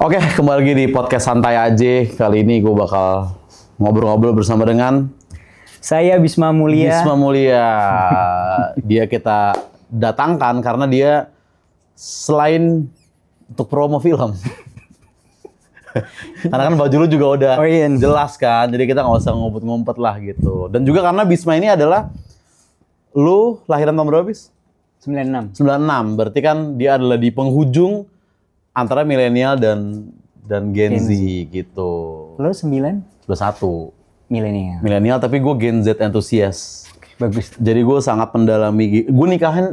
Oke, kembali lagi di podcast Santai Aja. Kali ini gue bakal ngobrol-ngobrol bersama dengan Saya Bisma Mulia. Bisma Mulia. Dia kita datangkan karena dia selain untuk promo film. Karena kan baju lu juga udah jelas kan, jadi kita nggak usah ngumpet-ngumpet lah gitu. Dan juga karena Bisma ini adalah, lu lahiran tahun berapa, Bis? 96. 96, berarti kan dia adalah di penghujung antara milenial dan Gen Z gitu. Lo 9? 21. Milenial. Milenial, tapi gue Gen Z entusias. Bagus. Jadi gue sangat mendalami, gue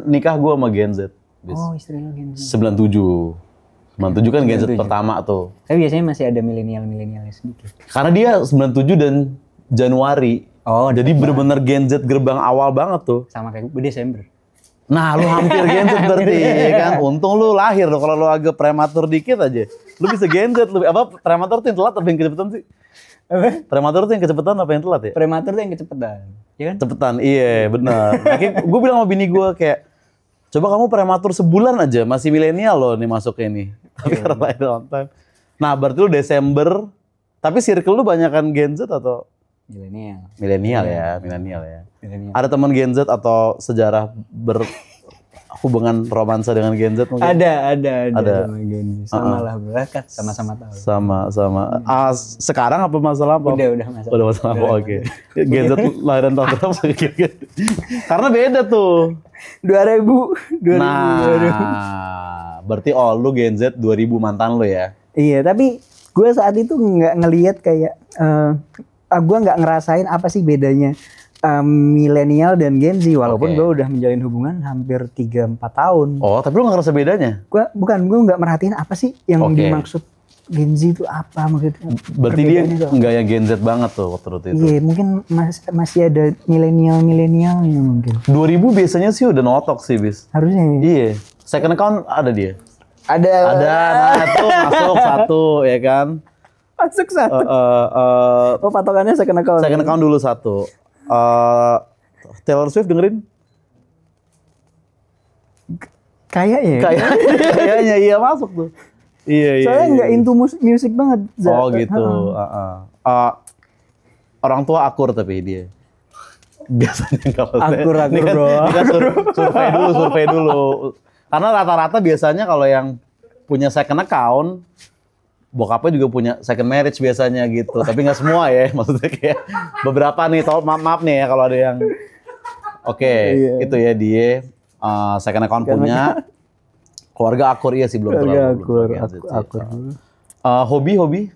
nikah gue sama Gen Z. Bis. Oh, istri lo Gen Z. 97 kan Gen Z pertama tuh. Tapi biasanya masih ada milenialnya sedikit. Karena dia 97 dan Januari. Oh, jadi bener-bener Gen Z gerbang awal banget tuh. Sama kayak gue Desember. Nah, lu hampir Gen Z berarti kan. Untung lu lahir loh, kalau lu agak prematur dikit aja. Lu bisa Gen Z, lu apa prematur tuh yang telat apa yang kecepatan sih? Apa? Prematur tuh yang kecepatan apa yang telat ya? Prematur tuh yang kecepatan. Ya kan? Cepetan, iya benar. Makanya gue bilang sama bini gue kayak, coba kamu prematur sebulan aja, masih milenial loh nih masuknya nih. Tapi karena lahir on time. Nah, berarti lu Desember, tapi circle lu banyakan Gen Z atau? Milenial. Milenial ya. Ada teman Gen Z atau sejarah berhubungan romansa dengan Gen Z mungkin? Ada sama Gen Z. Sama lah, berangkat sama-sama tahu. Sama. Sekarang apa masalah apa? Udah masalah. Udah masalah apa? Oke. Gen Z lahiran tahun berapa? Karena beda tuh. 2000. Nah, berarti lu Gen Z 2000 mantan lu ya? Iya, tapi gue saat itu nggak ngelihat kayak, gue nggak ngerasain apa sih bedanya milenial dan Gen Z, walaupun gue udah menjalin hubungan hampir 3-4 tahun. Oh, tapi lu nggak ngerasa bedanya? Gue nggak merhatiin apa sih yang dimaksud Gen Z itu apa maksudnya. Berarti dia nggak yang Gen Z banget tuh waktu itu. Iya, mungkin masih ada milenialnya mungkin. 2000 biasanya sih udah notok sih, Bis. Harusnya. Iya. Second account ada dia. Ada. Nah tuh masuk satu ya kan. Masuk satu. Oh, patokannya second account. Second account dulu satu. Taylor Swift dengerin? Kayaknya iya masuk tuh. Iya. Soalnya nggak into musik banget. Oh gitu. Orang tua akur tapi dia. Biasanya kalau akur bro. Kita survei dulu. Karena rata-rata biasanya kalau yang punya second account, bokapnya juga punya second marriage biasanya gitu. Tapi nggak semua ya, maksudnya kayak beberapa nih. Maaf nih ya kalau ada yang itu ya dia second account punya. Keluarga akur iya sih belum terlalu. Akur. Hobi?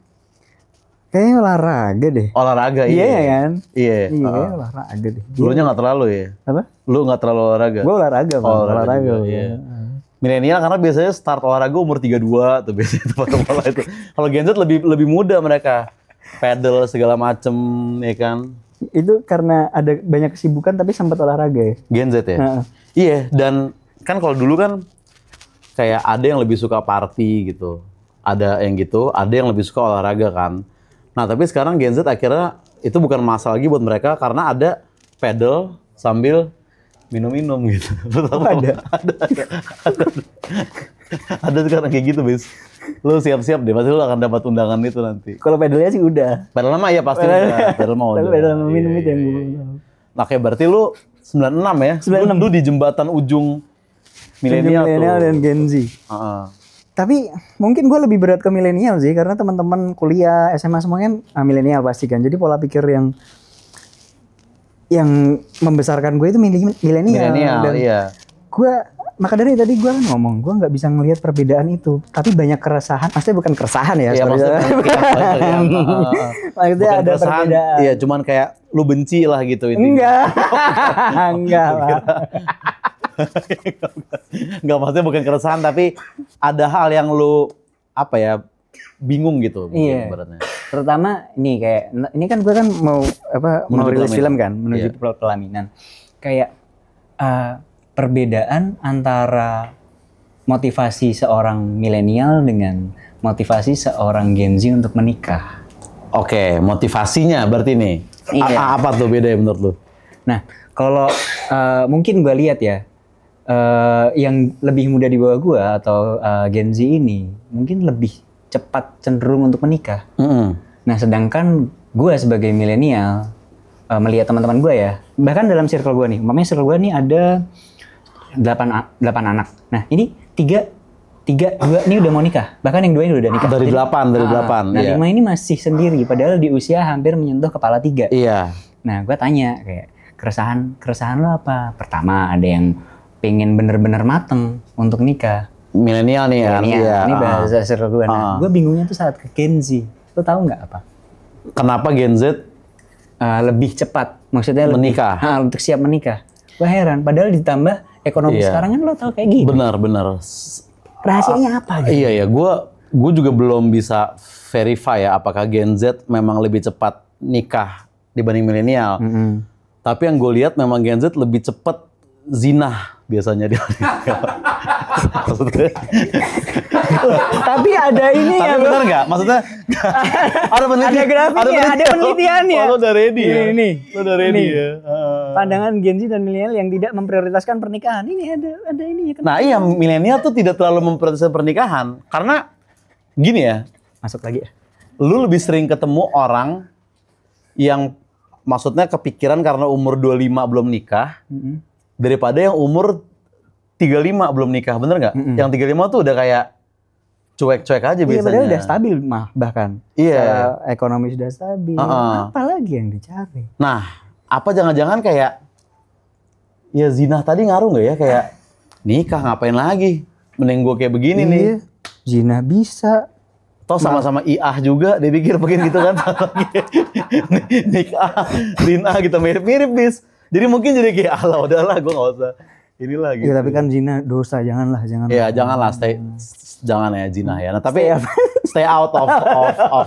Kayaknya olahraga deh. Olahraga iya kan? Iya. Olahraga deh. Dulunya nggak terlalu ya? Apa? Lu nggak terlalu olahraga? Gue olahraga. Olahraga. Iya. Milenial karena biasanya start olahraga umur 32 tuh biasanya pola itu. Kalau Gen Z lebih muda mereka. Pedal segala macem ya kan. Itu karena ada banyak kesibukan tapi sempat olahraga ya. Gen Z ya? Iya, dan kan kalau dulu kan kayak ada yang lebih suka party gitu. Ada yang gitu, ada yang lebih suka olahraga kan. Nah, tapi sekarang Gen Z akhirnya itu bukan masalah lagi buat mereka karena ada pedal sambil minum-minum gitu. Ada sekarang kayak gitu, Bis. Lu siap-siap deh, pasti lu akan dapat undangan itu nanti. Kalau pedalnya sih udah. Pedal mah ya pasti udah. Pedal mah udah. Pedal minum itu yang gue. Nah, kayak berarti lu 96 ya? 96. Lu di jembatan ujung milenial dan Gen Z. Tapi mungkin gue lebih berat ke milenial sih, karena teman-teman kuliah, SMA semuanya milenial pasti kan. Jadi pola pikir yang membesarkan gue itu milenial. Dan gue, maka dari tadi gue kan ngomong, gue nggak bisa ngelihat perbedaan itu. Tapi banyak keresahan, maksudnya bukan keresahan ya. Maksudnya ada perbedaan. Iya, cuman kayak lu benci lah gitu. Enggak lah. Enggak, maksudnya bukan keresahan tapi ada hal yang lu bingung gitu mungkin ibaratnya. Terutama ini kan gue kan mau rilis film kan menuju pelaminan. Kayak perbedaan antara motivasi seorang milenial dengan motivasi seorang Gen Z untuk menikah. Oke, motivasinya berarti nih. Apa tuh beda ya menurut lu? Nah, kalau mungkin gue lihat ya, yang lebih muda di bawah gue atau Gen Z ini mungkin lebih cepat cenderung untuk menikah. Mm-mm. Nah, sedangkan gue sebagai milenial melihat teman-teman gue ya, bahkan dalam circle gue nih, umpamanya circle gue nih ada 8 anak. Nah, ini 2 ini udah mau nikah. Bahkan yang 2 ini udah nikah. Dari 8, Nah, iya. 5 ini masih sendiri padahal di usia hampir menyentuh kepala 3. Iya. Nah, gue tanya kayak keresahan lo apa? Pertama, ada yang pengen bener-bener mateng untuk nikah. Milenial nih ya. Iya. Ini bahasa circle gue. Nah, gue bingungnya tuh saat ke Gen Z. Lo tahu nggak apa? Kenapa Gen Z Lebih cepat, maksudnya menikah? Untuk siap menikah. Gue heran, padahal ditambah ekonomi sekarang kan lo tau kayak gini. Benar. Rahasianya apa gitu? Iya ya, gue juga belum bisa verify ya apakah Gen Z memang lebih cepat nikah dibanding milenial. Tapi yang gue lihat memang Gen Z lebih cepat zina biasanya dia. Maksudnya, Tapi ada ini tapi ya, benar nggak? Maksudnya ada penelitian, Ada grafiknya, ada penelitiannya. Oh, lo udah ready ya? Ini. Lo udah ready Ini. ya? Pandangan Gen Z dan milenial yang tidak memprioritaskan pernikahan. Ini ada ini ya. Nah iya, milenial tuh tidak terlalu memprioritaskan pernikahan. Karena gini ya, Masuk lagi ya. lu lebih sering ketemu orang yang maksudnya kepikiran karena umur 25 belum nikah, daripada yang umur 35 belum nikah, bener nggak? Yang 35 tuh udah kayak cuek-cuek aja Iya, biasanya. padahal udah stabil bahkan. Iya. Secara ekonomi sudah stabil. Apalagi yang dicari? Nah, apa jangan-jangan kayak ya zina tadi ngaruh nggak ya? Kayak nikah ngapain lagi? Mending gue kayak begini nih. Iya. Zina bisa. Toh sama-sama IAH juga, dia pikir begini gitu kan. Nikah, Lin A kita mirip-mirip bis. Jadi mungkin jadi kayak Allah udahlah gue nggak usah inilah gitu. Iya, tapi kan zina dosa, janganlah. Ya janganlah jangan ya zina ya. Nah tapi stay out of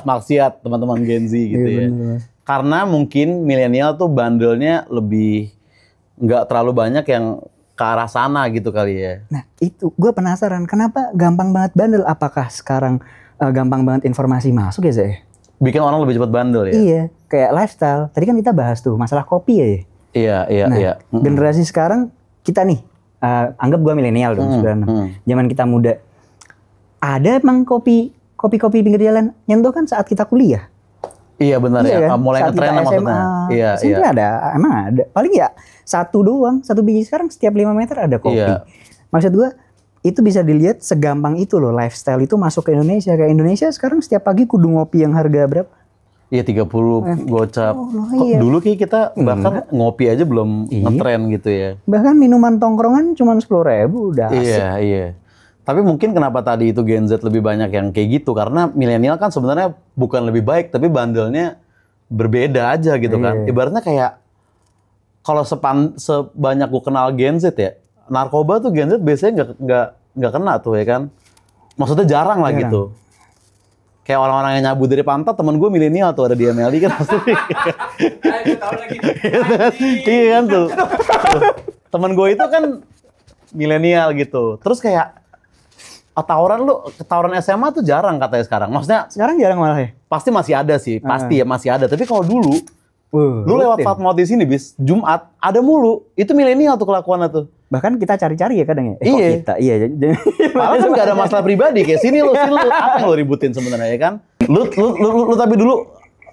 maksiat teman-teman Gen Z gitu ya. Bener. Karena mungkin milenial tuh bandelnya lebih nggak terlalu banyak yang ke arah sana gitu kali ya. Nah itu, gue penasaran kenapa gampang banget bandel. Apakah sekarang gampang banget informasi masuk ya Zay? Bikin orang lebih cepat bandel ya. Iya, kayak lifestyle. Tadi kan kita bahas tuh masalah kopi ya. Iya. Nah, generasi sekarang kita nih, anggap gue milenial dong, 96. Zaman kita muda, ada emang kopi pinggir jalan nyentuh kan saat kita kuliah. Iya benar ya. Kan? Mulai saat ngetren kita maksudnya. Iya. SMP emang ada. Paling ya satu doang, satu biji. Sekarang setiap 5 meter ada kopi. Iya. Maksud gue, itu bisa dilihat segampang itu loh, lifestyle itu masuk ke Indonesia. Kayak Indonesia sekarang setiap pagi kudu ngopi yang harga berapa? Iya 30 gocap. Iya. Dulu kita bahkan ngopi aja belum ngetren gitu ya. Bahkan minuman tongkrongan cuma 10.000 udah asik. Iya. Tapi mungkin kenapa tadi itu Gen Z lebih banyak yang kayak gitu karena milenial kan sebenarnya bukan lebih baik tapi bandelnya berbeda aja gitu kan. Ibaratnya kayak kalau sebanyak gue kenal Gen Z ya, narkoba tuh Gen Z biasanya nggak kena tuh ya kan. Maksudnya jarang lah gitu. Kayak orang-orang yang nyabu dari pantat, temen gue milenial tuh ada di MLI kan maksudnya. Iya kan tuh. Temen gue itu kan milenial gitu. Terus kayak tawuran SMA tuh jarang katanya sekarang. Maksudnya Sekarang jarang malah ya? pasti masih ada sih, pasti ya masih ada. Tapi kalau dulu, lu lewat rutin. Fatmawati sini bis, Jumat ada mulu. Itu milenial tuh kelakuannya tuh. Bahkan kita cari-cari ya kadang ya. Iya. Iya. Malah kan gak ada masalah pribadi kayak sini lu apa yang lu ributin sebenarnya ya kan? Lu tapi dulu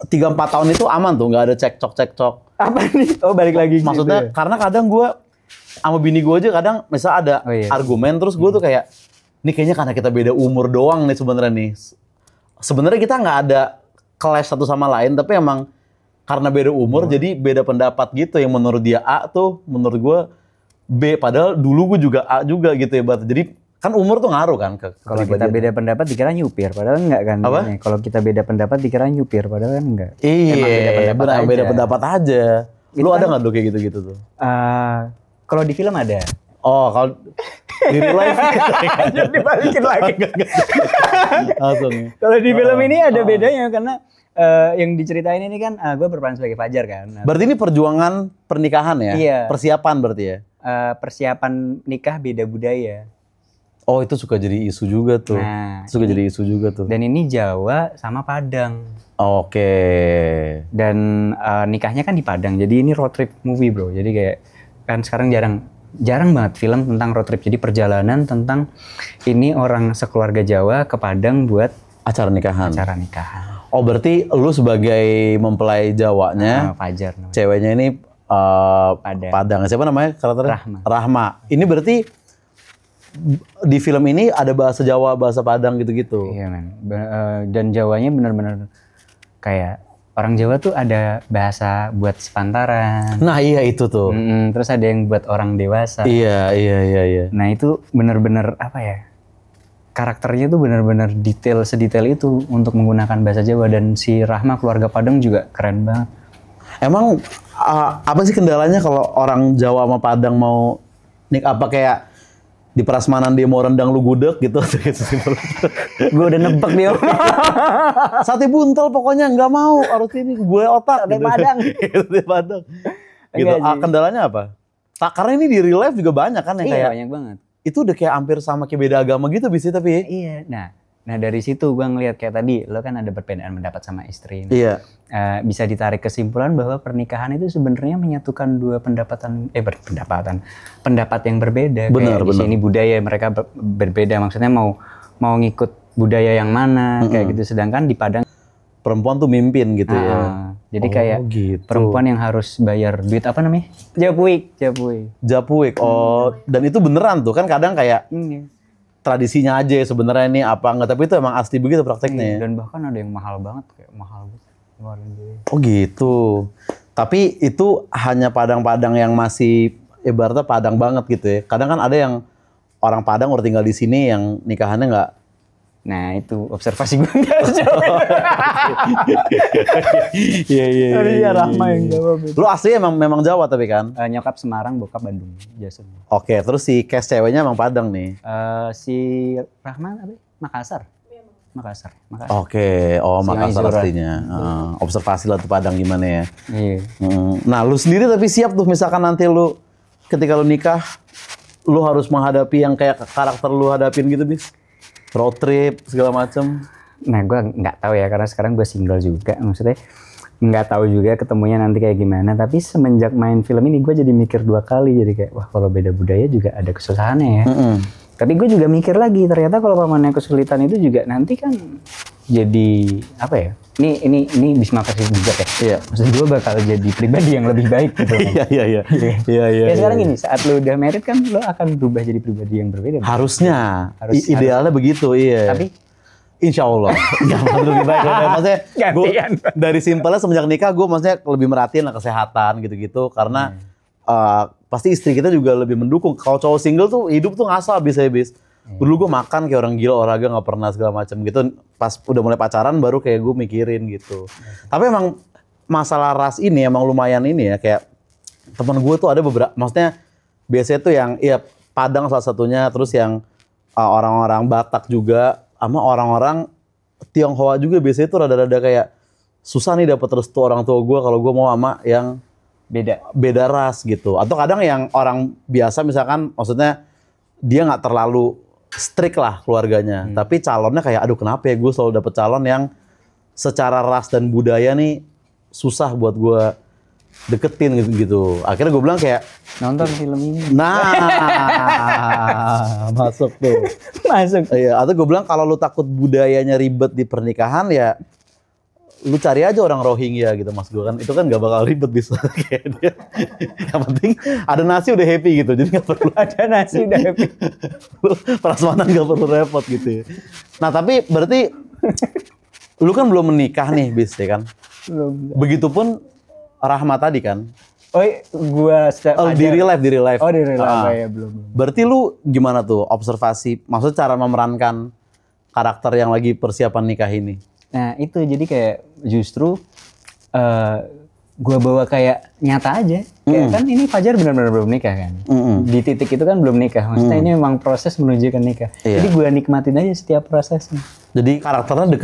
3-4 tahun itu aman tuh, nggak ada cekcok. Apa nih? Oh balik lagi. Maksudnya gitu ya? karena kadang gue sama bini gue aja kadang misal ada argumen terus gue tuh kayak ini kayaknya karena kita beda umur doang nih sebenarnya nih. Sebenarnya kita nggak ada clash satu sama lain tapi emang karena beda umur jadi beda pendapat gitu yang menurut dia A tuh menurut gue B padahal dulu gue juga A juga gitu ya Bat. Jadi kan umur tuh ngaruh kan ke kalau kita beda pendapat dikira nyupir padahal enggak kan. Apa? Kalau kita beda pendapat dikira nyupir padahal kan enggak. Iya, beda pendapat aja. Lu Itu ada kan- nggak tuh kayak gitu-gitu tuh? Kalau di film ada. Oh, kalau di real life Dibalikin lagi. langsung. Kalau di film ini ada bedanya karena yang diceritain ini kan gue berperan sebagai Fajar kan. Berarti ini perjuangan pernikahan ya? Iya. Persiapan berarti ya? Persiapan nikah beda budaya. Oh, itu suka jadi isu juga tuh. Nah, Jadi isu juga tuh. Dan ini Jawa sama Padang. Oke. Dan nikahnya kan di Padang. Jadi ini road trip movie, bro. Jadi kayak kan sekarang jarang banget film tentang road trip. Jadi perjalanan tentang ini orang sekeluarga Jawa ke Padang buat Acara nikahan. acara nikahan. Oh berarti lu sebagai mempelai Jawanya, Fajar namanya. ceweknya ini Padang. Siapa namanya karakternya? Rahma. Ini berarti di film ini ada bahasa Jawa, bahasa Padang gitu-gitu. Iya men. Dan Jawanya benar-benar kayak orang Jawa tuh ada bahasa buat sepantaran. Nah iya itu tuh. Terus ada yang buat orang dewasa. Iya. Nah itu benar-benar apa ya? Karakternya tuh benar-benar sedetail itu untuk menggunakan bahasa Jawa, dan si Rahma keluarga Padang juga keren banget. Emang apa sih kendalanya kalau orang Jawa sama Padang mau apa kayak di prasmanan dia mau rendang lu gudeg gitu? Gue udah nebak dia. Sate buntel pokoknya nggak mau, harus ini gue otak. Sate Padang. Sate Padang. Gitu. Enggak sih. Kendalanya apa? Karena ini di real life juga banyak kan yang Iya kayak banyak banget. itu udah kayak hampir sama kayak beda agama gitu bisa tapi. Iya. Nah dari situ gue ngeliat kayak tadi lo kan ada perbedaan pendapat sama istri. Iya. Bisa ditarik kesimpulan bahwa pernikahan itu sebenarnya menyatukan dua pendapat yang berbeda. Benar, kayak di sini budaya mereka berbeda, maksudnya mau ngikut budaya yang mana kayak gitu. Sedangkan di Padang Perempuan tuh mimpin gitu ya. jadi kayak gitu. perempuan yang harus bayar duit apa namanya? Japuik. Japuik. Oh, dan itu beneran tuh kan kadang kayak Ini. tradisinya aja sebenarnya ini apa enggak, tapi itu emang asli begitu prakteknya. Dan bahkan ada yang mahal banget, kayak mahal banget. Oh gitu. Tapi itu hanya Padang-Padang yang masih ibaratnya Padang banget gitu ya. Kadang kan ada yang orang Padang udah tinggal di sini yang nikahannya nggak. Nah itu observasi gue nggak jauh. Iya. Rahma yang jawab. Lu asli memang Jawa tapi kan? Nyokap Semarang, bokap Bandung, Jason. Oke, terus si cast ceweknya emang Padang nih. Si Rahman apa? Makassar. Oke, oh Si Makassar Maizura. aslinya. Observasi lah tuh Padang gimana ya. Iya. Nah, lu sendiri tapi siap tuh misalkan nanti lu ketika lu nikah, lu harus menghadapi yang kayak karakter lu hadapin gitu, Bis? Road trip segala macem. Nah gue nggak tahu ya karena sekarang gue single juga, maksudnya nggak tahu juga ketemunya nanti kayak gimana. Tapi semenjak main film ini gue jadi mikir 2 kali, jadi kayak wah kalau beda budaya juga ada kesusahannya ya. Tapi gue juga mikir lagi, ternyata kalau pamannya kesulitan itu juga nanti kan jadi apa ya? Ini Bisma versi bijak ya. Iya. Maksud gue bakal jadi pribadi yang lebih baik gitu. Iya. Ya sekarang gini, saat lo udah married kan lo akan berubah jadi pribadi yang berbeda. Harusnya. Idealnya begitu, iya. Tapi insya Allah. Lebih baik. Maksudnya gantian. Dari simpelnya semenjak nikah gue maksudnya lebih merhatiin lah kesehatan gitu-gitu. Karena pasti istri kita juga lebih mendukung. Kalau cowok single tuh hidup tuh ngasal habis. Dulu gue makan kayak orang gila, olahraga nggak pernah segala macam gitu. Pas udah mulai pacaran baru kayak gue mikirin gitu. Tapi emang masalah ras ini emang lumayan ini ya, kayak teman gue tuh ada beberapa, maksudnya biasanya tuh yang ya Padang salah satunya, terus yang orang-orang Batak juga, sama orang-orang Tionghoa juga biasanya tuh rada-rada kayak susah nih dapet restu orang tua gue kalau gue mau sama yang beda ras gitu. Atau kadang yang orang biasa misalkan, maksudnya dia nggak terlalu strict lah keluarganya, tapi calonnya kayak aduh kenapa ya gue selalu dapet calon yang secara ras dan budaya nih susah buat gue deketin gitu. Akhirnya gue bilang kayak nonton film ini. Nah, masuk tuh. Masuk. Iya, atau gue bilang kalau lu takut budayanya ribet di pernikahan ya lu cari aja orang Rohingya gitu, mas gue kan. Itu kan gak bakal ribet bisa kayak dia. Yang penting ada nasi udah happy gitu. Jadi gak perlu Ada nasi udah happy. prasmanan gak perlu repot gitu ya. Nah, tapi berarti lu kan belum menikah nih, Bis, ya kan? Belum. Begitupun Rahma tadi kan? Oh, gua Di real life. Oh, di real life ya, belum. Berarti lu gimana tuh observasi, maksudnya cara memerankan karakter yang lagi persiapan nikah ini? Nah, itu jadi kayak justru gua bawa kayak nyata aja. Kayak kan ini Fajar benar-benar belum nikah kan. Di titik itu kan belum nikah. Maksudnya ini memang proses menuju ke nikah. Iya. Jadi gua nikmatin aja setiap prosesnya. Jadi karakternya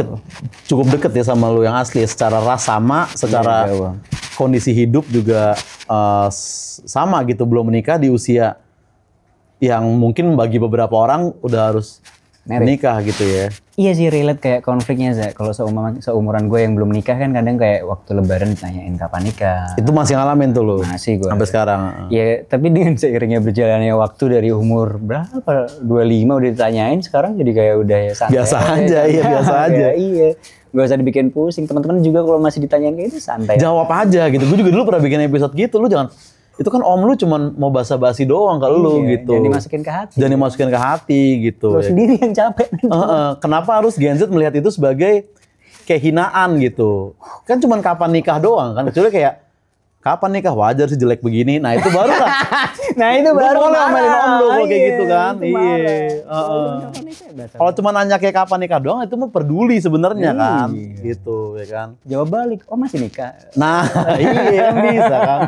cukup deket ya sama lu yang asli. Secara ras sama, secara Iya, kondisi hidup juga sama gitu. Belum menikah di usia yang mungkin bagi beberapa orang udah harus nikah gitu ya. Iya sih relate kayak konfliknya Za. Kalau seumuran gue yang belum nikah kan kadang kayak waktu lebaran ditanyain kapan nikah. Itu masih ngalamin tuh lu? Masih gue. Sampai sekarang? Ya tapi dengan seiringnya berjalannya waktu dari umur berapa? 25 udah ditanyain, sekarang jadi kayak udah ya santai. Biasa aja, iya biasa aja. Iya. Gak usah dibikin pusing. Teman-teman juga kalau masih ditanyain kayak itu santai. Jawab aja gitu. Gue juga dulu pernah bikin episode gitu. Lu jangan, itu kan om lu cuman mau basa-basi doang kalau lu gitu. Jangan dimasukin ke hati. Jangan dimasukin ke hati gitu. Lu sendiri yang capek. Kenapa harus Gen Z melihat itu sebagai kehinaan gitu? Kan cuman kapan nikah doang kan. Kecuali kayak kapan nikah, wajar sih jelek begini. Nah itu baru lah. Nah itu baru boleh omelin om lu kalau kayak gitu kan. Itu Iya. Kalau cuma nanya kayak kapan nikah doang itu mah peduli sebenarnya kan. Gitu ya kan. Jawab balik, oh masih nikah. Nah iya bisa kan.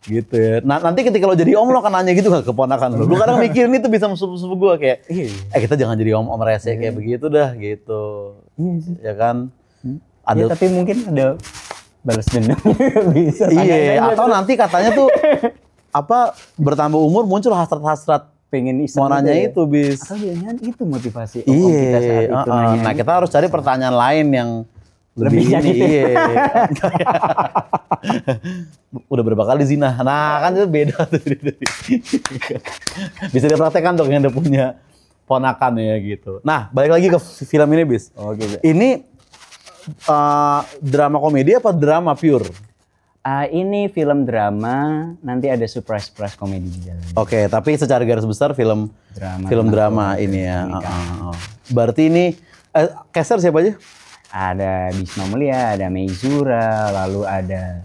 Gitu ya. Nah nanti ketika lo jadi om lo akan nanya gitu gak ke keponakan lo. Lu kadang mikirin itu bisa sepupu gue kayak, kita jangan jadi om rese kayak begitu dah gitu. Ya kan. Ya, tapi mungkin ada balas dendam bisa. Iya. Atau nanti katanya tuh apa bertambah umur muncul hasrat-hasrat pengen iseng mau nanya ya. itu bis. Atau jangan itu motivasi om kita saat itu nanya. Nah kita harus cari pertanyaan lain yang lebih ini, iya. Udah berapa kali zina? Nah kan itu beda tuh. Bisa dipraktekkan tuh yang udah punya ponakan ya gitu. Nah balik lagi ke film ini bis. Oke. Ini drama komedi apa drama pure? Ini film drama, nanti ada surprise komedi di dalam. Oke, tapi secara garis besar film drama ini ya. Berarti ini caster siapa aja? Ada Bisma Mulia, ada Meizura, lalu ada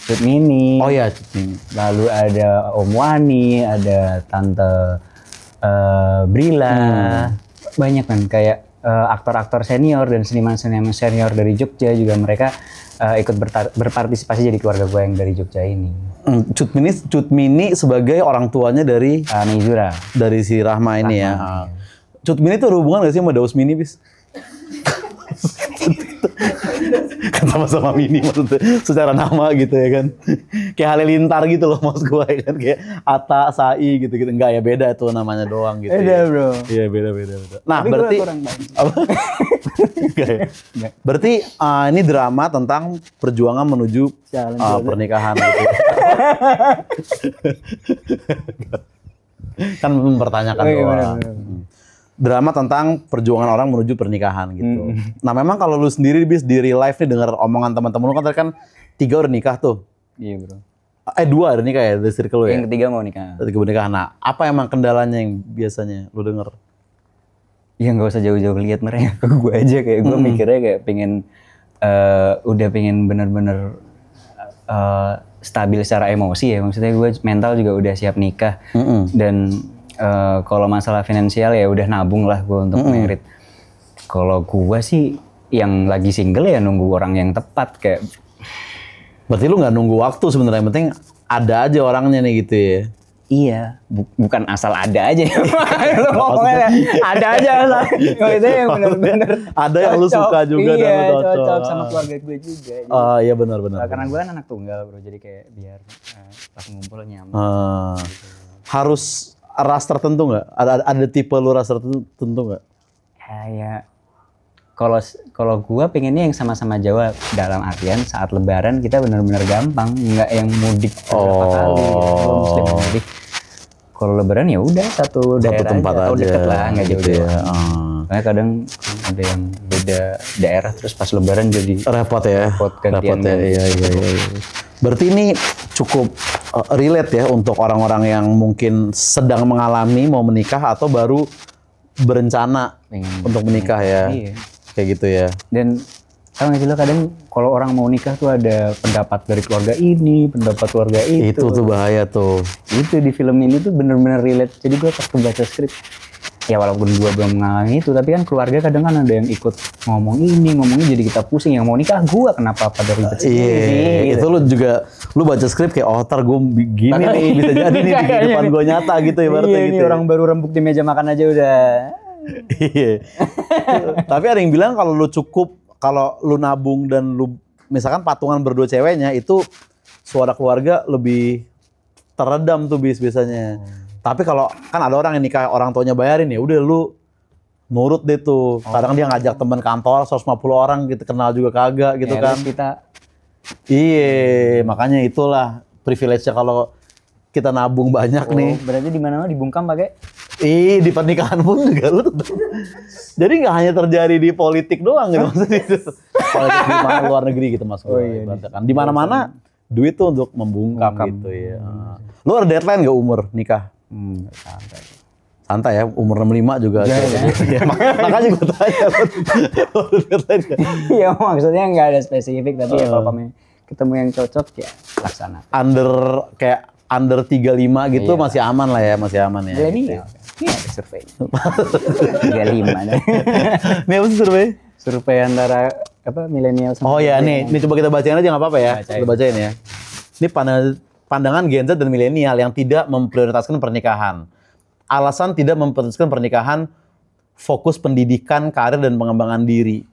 Cut Mini. Oh ya, Cut Mini. Lalu ada Om Wani, ada Tante Brila. Banyak kan kayak aktor-aktor senior dan seniman-seniman senior dari Jogja juga mereka ikut berpartisipasi jadi keluarga gue yang dari Jogja ini. Cut Mini sebagai orang tuanya dari Meizura. Dari si Rahma ini ya. Cut Mini tuh hubungan gak sih sama Daus Mini bis? Kan sama-sama Mini maksudnya secara nama gitu ya kan. Kayak Halilintar gitu loh maksud gue ya kan. Kayak Atta, Sai gitu-gitu. Enggak ya beda tuh namanya doang gitu. Beda bro. Iya beda. Nah tapi berarti apa? Berarti ini drama tentang perjuangan menuju pernikahan gitu. Kan mempertanyakan doang. Drama tentang perjuangan orang menuju pernikahan gitu. Nah memang kalau lu sendiri bis di real life nih dengar omongan teman-teman lu kan tadi kan 3 udah nikah tuh. Iya bro. 2 udah nikah ya dari circle lu ya? Yang ketiga mau nikah. Ketiga pernikahan. Nah apa emang kendalanya yang biasanya lu denger? Ya nggak usah jauh-jauh lihat mereka ke gue aja kayak gue mikirnya kayak pengen udah pengen bener-bener stabil secara emosi ya. Maksudnya gue mental juga udah siap nikah dan kalau masalah finansial ya udah nabung lah gue untuk merit. Kalau gue sih yang lagi single ya nunggu orang yang tepat kayak. Berarti lu nggak nunggu waktu sebenarnya, yang penting ada aja orangnya nih gitu ya. Iya, bukan asal ada aja. Lu ngomongnya ada aja asal. Itu yang benar-benar ada yang lu suka juga dan lu cocok sama keluarga gue juga. Iya benar. Karena gue kan anak tunggal bro, jadi kayak biar pas ngumpul nyaman. Harus ras tertentu nggak? Ada tipe lu ras tertentu nggak? Kayak kalau gua pengennya yang sama-sama Jawa dalam artian saat Lebaran kita benar-benar gampang, nggak yang mudik berapa kali. Kalau Muslim mudik, kalau Lebaran ya udah satu daerah tempat aja, atau deket lah, nggak jauh-jauh. Ya. Makanya kadang ada yang beda daerah terus pas Lebaran jadi repot ya. Gantian ya. Iya. Berarti ini cukup relate ya untuk orang-orang yang mungkin sedang mengalami mau menikah atau baru berencana untuk menikah ya. Iya. Kayak gitu ya. Dan tahu nggak sih lo kadang kalau orang mau nikah tuh ada pendapat dari keluarga ini, pendapat keluarga itu. Itu tuh bahaya tuh. Itu di film ini tuh bener-bener relate. Jadi gue pas baca skrip, ya walaupun gue belum mengalami itu, tapi kan keluarga kadang kan ada yang ikut ngomongnya jadi kita pusing. Yang mau nikah gue kenapa pada ribet sih? Iya, gitu. Itu lu juga lu baca skrip kayak ntar gue gini nih bisa jadi nih di depan gue nyata gitu ya berarti gitu. Orang baru rembuk di meja makan aja udah. Iya. Tapi ada yang bilang kalau lu nabung dan lu misalkan patungan berdua ceweknya itu suara keluarga lebih teredam tuh biasanya. Tapi kalau kan ada orang yang nikah orang tuanya bayarin ya, udah lu nurut deh tuh. Kadang dia ngajak teman kantor 150 orang gitu, kenal juga kagak gitu Ya, kan. terus kita Iya, makanya itulah privilege-nya kalau kita nabung banyak nih. berarti di mana-mana dibungkam pakai Di pernikahan pun juga lu tetap. Jadi nggak hanya terjadi di politik doang gitu maksudnya itu. Politik di mana luar negeri gitu mas. Kan di mana-mana duit tuh untuk membungkam gitu ya. Lu ada deadline nggak umur nikah? santai. Santai ya, umur 65 juga. Ya, makanya gue tanya. Deadline nggak? Iya maksudnya nggak ada spesifik tapi ya kalau kamu ketemu yang cocok ya laksana. Under 35 gitu masih aman lah ya, masih aman ya. Milenial. Ini ada surveinya. 35 nih. Ini apa sih survei? Survei antara milenial sama Oh ya, nih coba kita bacain aja nggak apa-apa ya. Kita bacain ya. Ini pandangan Gen Z dan milenial yang tidak memprioritaskan pernikahan. Alasan tidak memprioritaskan pernikahan, fokus pendidikan, karir dan pengembangan diri.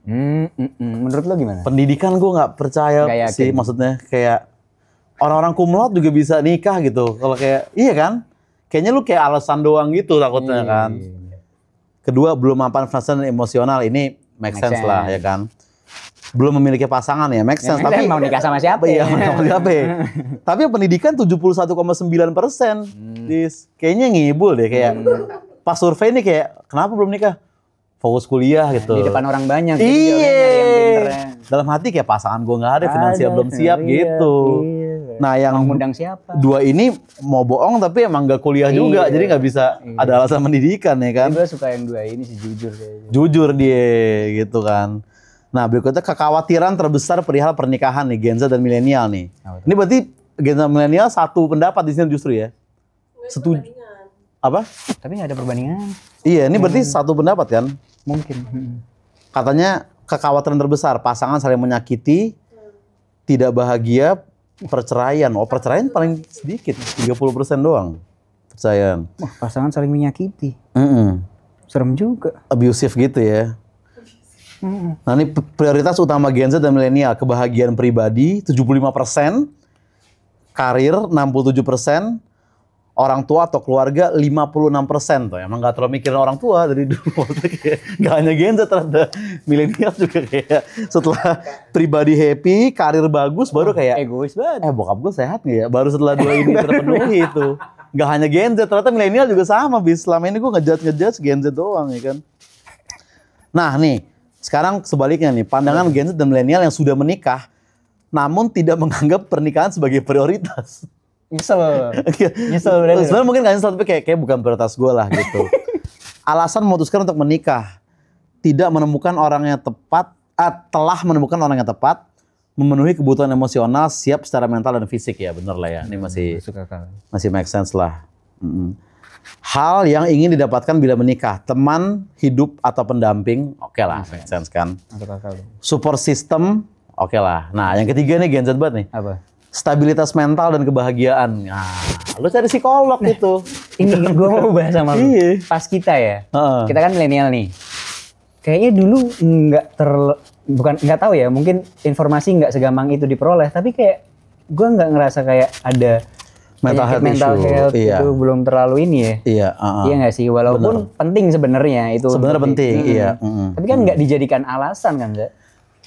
Menurut lo gimana? Pendidikan gue nggak percaya Nggak yakin. sih, maksudnya kayak orang-orang kumlot juga bisa nikah gitu. Kalau kayak iya kan? Kayaknya lu kayak alasan doang gitu takutnya kan. Kedua, belum mapan finansial dan emosional. Ini make sense lah ya kan. Belum memiliki pasangan ya, make sense. Tapi mau nikah sama siapa? Iya, mau siapa ya? Tapi pendidikan 71,9%. Kayaknya ngibul deh kayak. Pas survei ini kayak, kenapa belum nikah? Fokus kuliah gitu. Di depan orang banyak. Iya. Dalam hati kayak pasangan gue nggak ada, finansial belum siap gitu. Nah yang ngundang siapa? Dua ini mau bohong tapi emang gak kuliah juga, jadi nggak bisa ada alasan pendidikan ya kan. Gue suka yang dua ini sih jujur kayaknya. Jujur dia gitu kan. Nah berikutnya kekhawatiran terbesar perihal pernikahan nih Gen Z dan milenial nih. Ini berarti Gen Z dan milenial satu pendapat di sini justru ya. Setuju. Apa? Tapi nggak ada perbandingan. Iya, ini berarti satu pendapat kan? Mungkin. Katanya kekhawatiran terbesar pasangan saling menyakiti, tidak bahagia, perceraian. Oh, perceraian paling sedikit, 30% doang. Perceraian. Wah, pasangan saling menyakiti. Serem juga. Abusive gitu ya. Nah, ini prioritas utama Gen Z dan milenial, kebahagiaan pribadi 75%, karir 67%, orang tua atau keluarga 56% tuh. Emang gak terlalu mikirin orang tua dari dulu. Gak hanya Gen Z, ternyata milenial juga kayak setelah pribadi happy, karir bagus, baru kayak egois banget. Bokap gue sehat gak ya? Baru setelah dua ini terpenuhi itu. Gak hanya Gen Z, ternyata milenial juga sama. Selama ini gue ngejudge Gen Z doang ya kan. Nah nih, sekarang sebaliknya nih, pandangan Gen Z dan milenial yang sudah menikah, namun tidak menganggap pernikahan sebagai prioritas. Nyesel berarti. Sebenarnya mungkin gak nyesel, tapi kayak bukan prioritas gue lah gitu. Alasan memutuskan untuk menikah, tidak menemukan orang yang tepat, telah menemukan orang yang tepat, memenuhi kebutuhan emosional, siap secara mental dan fisik ya, bener lah ya. Ini masih make sense lah. Hal yang ingin didapatkan bila menikah, teman, hidup atau pendamping, oke lah, make sense kan. Support system, oke lah. Nah, yang ketiga nih Gen Z banget nih. Apa? Stabilitas mental dan kebahagiaan. Nah, lu cari psikolog gitu. Ini gue mau bahas sama lu. Pas kita ya, kita kan milenial nih. Kayaknya dulu nggak tahu ya, mungkin informasi nggak segampang itu diperoleh. Tapi kayak gue nggak ngerasa kayak ada mental health itu belum terlalu ini ya. Iya. Iya nggak sih, walaupun penting sebenarnya itu. Sebenarnya penting, iya. Tapi kan nggak dijadikan alasan kan, Zak?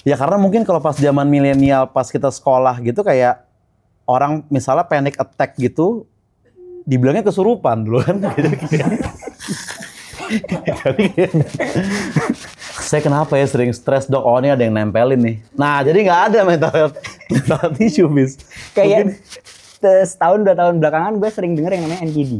Ya karena mungkin kalau pas zaman milenial, pas kita sekolah gitu kayak orang misalnya panic attack gitu, dibilangnya kesurupan dulu kan. Saya kenapa ya sering stres dok? Oh ini ada yang nempelin nih. Nah jadi nggak ada mental health issue bis. Kayak setahun 2 tahun belakangan gue sering denger yang namanya NPD.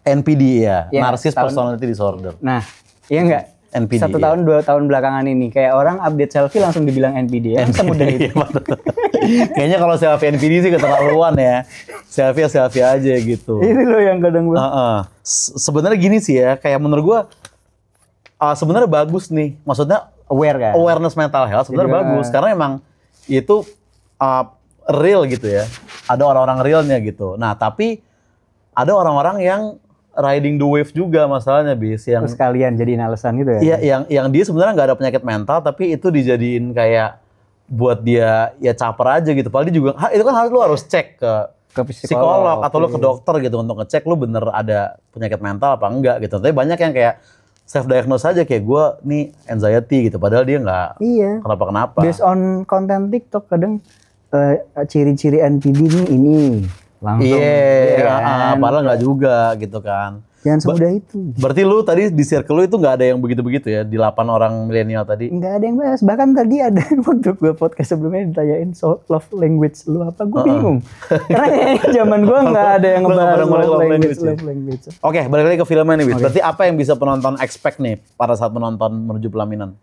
NPD ya, Narcissist Personality Disorder. Nah, iya nggak? NPD, 1 tahun 2 tahun belakangan ini kayak orang update selfie langsung dibilang NPD ya. Semudah itu. Kayaknya kalau selfie NPD sih keterlaluan ya. Selfie aja gitu. Ini loh yang kadang gue. Sebenarnya gini sih ya, kayak menurut gue sebenarnya bagus nih. Maksudnya awareness mental health sebenarnya bagus karena emang itu real gitu ya. Ada orang-orang realnya gitu. Nah, tapi ada orang-orang yang riding the wave juga masalahnya bis yang terus kalian jadiin alasan gitu ya. Iya, yang dia sebenarnya nggak ada penyakit mental tapi itu dijadiin kayak buat dia ya caper aja gitu. Padahal dia juga itu kan harus lu harus cek ke ke psikolog atau lu ke dokter gitu untuk ngecek lu bener ada penyakit mental apa enggak gitu. Tapi banyak yang kayak self diagnose aja kayak gue nih anxiety gitu padahal dia nggak kenapa-kenapa. Based on konten TikTok kadang ciri-ciri NPD ini langsung. Padahal nggak juga gitu kan. Jangan semudah itu. Berarti lu tadi di circle lu itu nggak ada yang begitu-begitu ya di 8 orang milenial tadi? Nggak ada yang bahas. Bahkan tadi ada waktu gue podcast sebelumnya ditanyain love language lu apa, gue bingung. Karena zaman gue nggak ada yang ngebahas love language. Oke, balik lagi ke filmnya nih, Wid. Berarti apa yang bisa penonton expect nih pada saat menonton Menuju Pelaminan?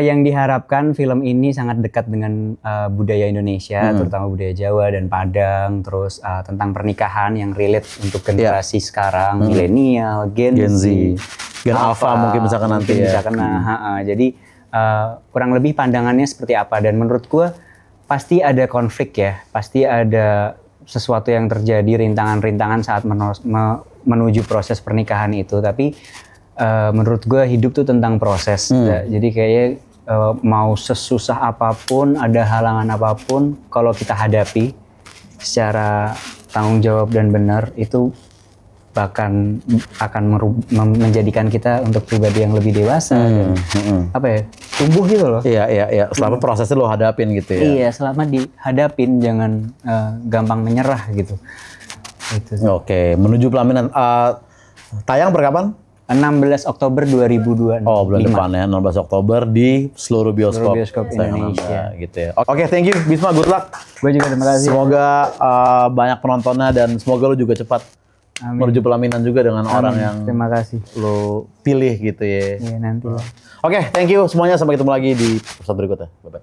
Yang diharapkan film ini sangat dekat dengan budaya Indonesia, terutama budaya Jawa dan Padang, terus tentang pernikahan yang relate untuk generasi sekarang, milenial, Gen Z, Gen Alpha mungkin misalkan nanti ya. Jadi kurang lebih pandangannya seperti apa, dan menurut gua pasti ada konflik ya, pasti ada sesuatu yang terjadi, rintangan-rintangan saat menuju proses pernikahan itu, tapi menurut gue hidup tuh tentang proses. Jadi kayaknya mau sesusah apapun, ada halangan apapun, kalau kita hadapi secara tanggung jawab dan benar, itu bahkan akan menjadikan kita untuk pribadi yang lebih dewasa dan tumbuh gitu loh. Iya. Selama prosesnya lo hadapin gitu ya. Iya, selama dihadapin, jangan gampang menyerah gitu. Oke, Menuju Pelaminan tayang berkapan? 16 Oktober 2026. Oh, bulan depan ya, 16 Oktober di seluruh bioskop Indonesia. Gitu ya. Oke, thank you Bisma, good luck. Gue juga terima kasih. Semoga banyak penontonnya dan semoga lu juga cepat menuju pelaminan juga dengan orang yang terima kasih lu pilih gitu ya. Iya, nanti. Oke, thank you semuanya, sampai ketemu lagi di episode berikutnya. Bye-bye.